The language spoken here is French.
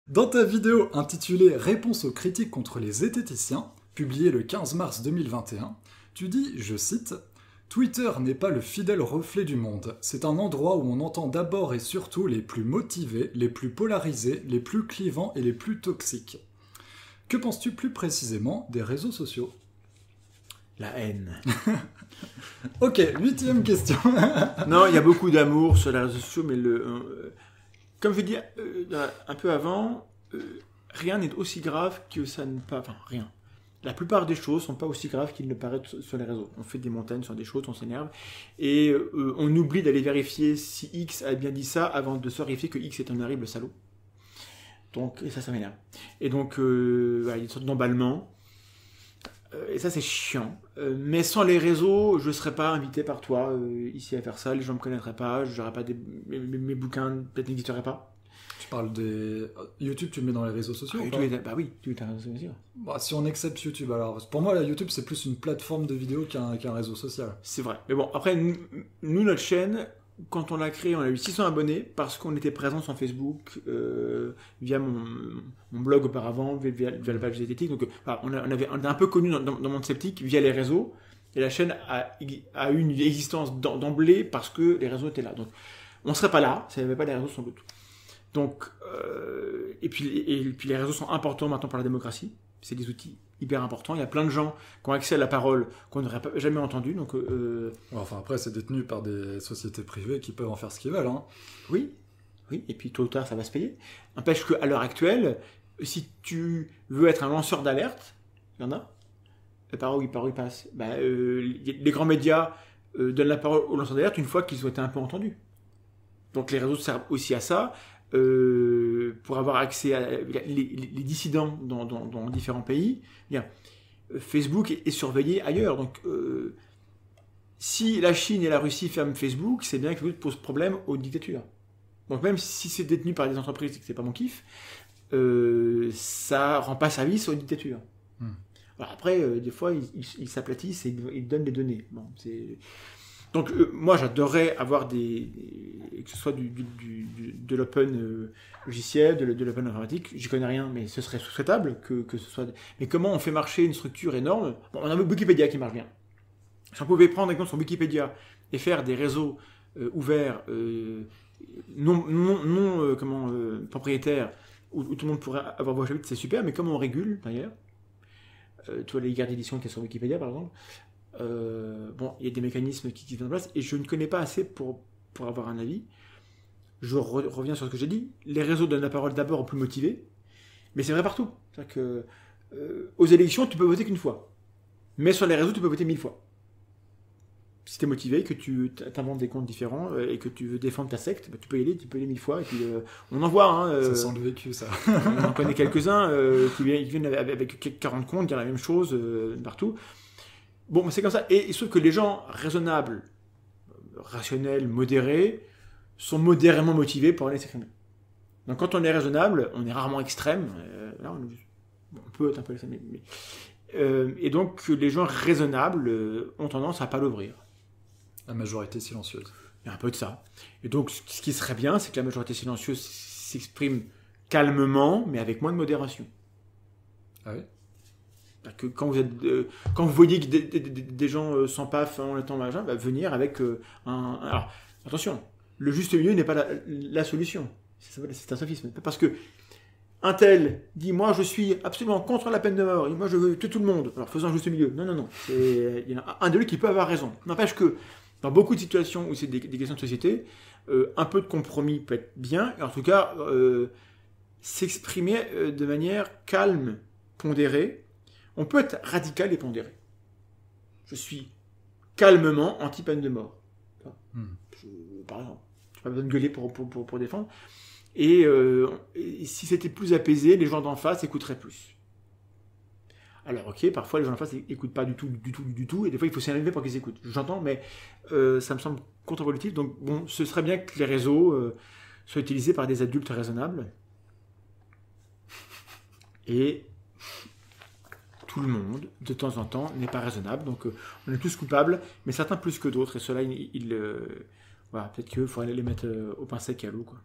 Dans ta vidéo intitulée « Réponse aux critiques contre les zététiciens », publiée le 15 mars 2021, tu dis, je cite, « Twitter n'est pas le fidèle reflet du monde. C'est un endroit où on entend d'abord et surtout les plus motivés, les plus polarisés, les plus clivants et les plus toxiques. » Que penses-tu plus précisément des réseaux sociaux ? La haine. Ok, 8e question. Non, il y a beaucoup d'amour sur les réseaux sociaux, mais comme je dis un peu avant, rien n'est aussi grave que ça ne pas. Enfin, rien. La plupart des choses sont pas aussi graves qu'il ne paraît sur les réseaux. On fait des montagnes sur des choses, on s'énerve, et on oublie d'aller vérifier si X a bien dit ça avant de se vérifier que X est un horrible salaud. Donc, et ça m'énerve. Et donc, voilà, il y a une sorte d'emballement. Et ça, c'est chiant. Mais sans les réseaux, je ne serais pas invité par toi ici à faire ça. Les gens ne me connaîtraient pas. J'aurais pas mes bouquins peut-être n'existeraient pas. Tu parles des... YouTube, tu le mets dans les réseaux sociaux ou pas ? Bah oui, tu es un réseau social. Bah, si on accepte YouTube, alors pour moi, la YouTube, c'est plus une plateforme de vidéo qu'un réseau social. C'est vrai. Mais bon, après, nous, notre chaîne, quand on l'a créée, on a eu 600 abonnés parce qu'on était présent sur Facebook via mon blog auparavant, via la page zététique. Donc, voilà, on est un peu connu dans le monde sceptique via les réseaux. Et la chaîne a eu une existence d'emblée parce que les réseaux étaient là. Donc, on ne serait pas là s'il n'y avait pas les réseaux sans doute. Donc, et puis les réseaux sont importants maintenant pour la démocratie. C'est des outils hyper importants. Il y a plein de gens qui ont accès à la parole qu'on n'aurait jamais entendu. Donc, enfin, après, c'est détenu par des sociétés privées qui peuvent en faire ce qu'ils veulent. Hein. Oui. Et puis tôt ou tard, ça va se payer. N'empêche qu'à l'heure actuelle, si tu veux être un lanceur d'alerte, il y en a. Par où ils passent. Les grands médias donnent la parole aux lanceurs d'alerte une fois qu'ils ont été un peu entendus. Donc les réseaux servent aussi à ça. Pour avoir accès à les dissidents dans différents pays. Bien, Facebook est surveillé ailleurs. Donc, si la Chine et la Russie ferment Facebook, c'est bien que Facebook pose problème aux dictatures. Donc, même si c'est détenu par des entreprises et que c'est pas mon kiff, ça rend pas service aux dictatures. Alors après, des fois, ils s'aplatissent et ils donnent des données. Bon, c'est... Donc, moi, j'adorerais avoir que ce soit de l'open logiciel, de l'open informatique. J'y connais rien, mais ce serait souhaitable que ce soit... Mais comment on fait marcher une structure énorme ? Bon, on a Wikipédia qui marche bien. Si on pouvait prendre exemple sur Wikipédia et faire des réseaux ouverts, propriétaires, où tout le monde pourrait avoir voix chapitre, c'est super, mais comment on régule, d'ailleurs ? Tu vois, les guerres d'édition qui sont sur Wikipédia, par exemple. Il y a des mécanismes qui sont en place et je ne connais pas assez pour avoir un avis. Je reviens sur ce que j'ai dit. Les réseaux donnent la parole d'abord aux plus motivés, mais c'est vrai partout. C'est-à-dire que aux élections, tu peux voter qu'une fois, mais sur les réseaux, tu peux voter 1000 fois. Si tu es motivé, que tu t'inventes des comptes différents et que tu veux défendre ta secte, tu peux y aller 1000 fois. Et puis on en voit. Ça sent le vécu, ça. On en connaît quelques-uns qui viennent avec 40 comptes, dire la même chose partout. Bon, c'est comme ça. Et il se trouve que les gens raisonnables, rationnels, modérés, sont modérément motivés pour aller s'exprimer. Donc quand on est raisonnable, on est rarement extrême. Là, on peut être un peu extrême. Et donc les gens raisonnables ont tendance à pas l'ouvrir. La majorité silencieuse. Il y a un peu de ça. Et donc ce qui serait bien, c'est que la majorité silencieuse s'exprime calmement, mais avec moins de modération. Ah oui ? Que quand vous voyez que des gens sans paf en étant machin, venir avec alors, attention, le juste milieu n'est pas la solution. C'est un sophisme. Parce que un tel dit, moi je suis absolument contre la peine de mort, et moi je veux tuer tout le monde. Alors faisons un juste milieu. Non. Il y en a un de lui qui peut avoir raison. N'empêche que dans beaucoup de situations où c'est des questions de société, un peu de compromis peut être bien, et en tout cas, s'exprimer de manière calme, pondérée. On peut être radical et pondéré. Je suis calmement anti-peine de mort. Par exemple, je n'ai pas besoin de gueuler pour défendre. Et si c'était plus apaisé, les gens d'en face écouteraient plus. Alors ok, parfois les gens d'en face n'écoutent pas du tout, et des fois il faut s'énerver pour qu'ils écoutent. J'entends, mais ça me semble contre-productif. Donc bon, ce serait bien que les réseaux soient utilisés par des adultes raisonnables. Et tout le monde, de temps en temps, n'est pas raisonnable. Donc on est tous coupables, mais certains plus que d'autres. Et cela, Voilà, peut-être qu'il faudrait les mettre au pain sec et à l'eau, quoi.